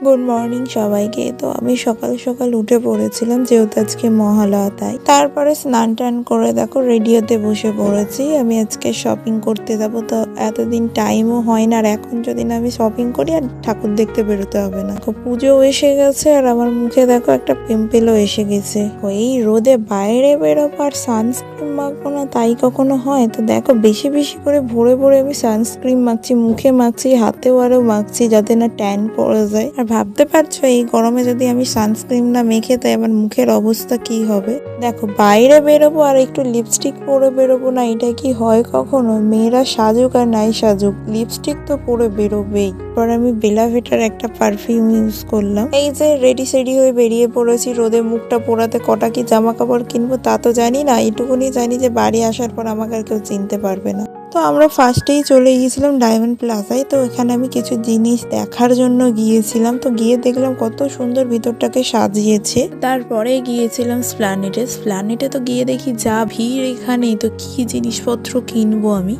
Good morning সবাইকে। তো আমি সকাল সকাল উঠে পড়েছিলাম, যেহেতু আজকে মহালয়া তাই। তারপরে স্নান টান করে দেখো রেডি হতে বসে পড়েছি। আমি আজকে শপিং করতে যাব, তো এতদিন টাইমও হয় না, আর এখন যদি না আমি শপিং করি আর ঠাকুর দেখতে বেরোতে হবে না। পুজোও এসে গেছে আর আমার মুখে দেখো একটা পিম্পেলও এসে গেছে। এই রোদে বাইরে বেরোবো আর সানস্ক্রিন মাখবো না, তাই কখনো হয়? তো দেখো বেশি বেশি করে ভরে ভরে আমি সানস্ক্রিন মাখছি, মুখে মাখছি, হাতেও আরো মাখছি, যাতে না ট্যান পড়ে যায়। আর ভাবতে পারছো এই গরমে যদি আমি সানস্ক্রিন না মেখে তাই আমার মুখের অবস্থা কি হবে। দেখো বাইরে বেরোবো আর একটু লিপস্টিক পরে বেরোবো না, এটা কি হয় কখনো? মেয়েরা সাজুক আর নাই সাজুক, লিপস্টিক তো পরে বেরোবেই। পর আমি বেলা ভিটার একটা পারফিউম ইউজ করলাম। এই যে রেডি সেডি হয়ে বেরিয়ে পড়েছি, রোদে মুখটা পোড়াতে কটা কি জামা কাপড় কিনবো তা তো জানি না, এটুকুনি জানি যে বাড়ি আসার পর আমাকে আর কেউ চিনতে পারবে না। তো আমরা ফার্স্টেই চলে গিয়েছিলাম ডায়মন্ড প্লাজায়। তো এখানে আমি কিছু জিনিস দেখার জন্য গিয়েছিলাম, তো গিয়ে দেখলাম কত সুন্দর ভিতরটাকে সাজিয়েছে। তারপরে গিয়েছিলাম স্প্ল্যানেডে। তো গিয়ে দেখি যা ভিড় এখানে, তো কি জিনিসপত্র কিনবো আমি।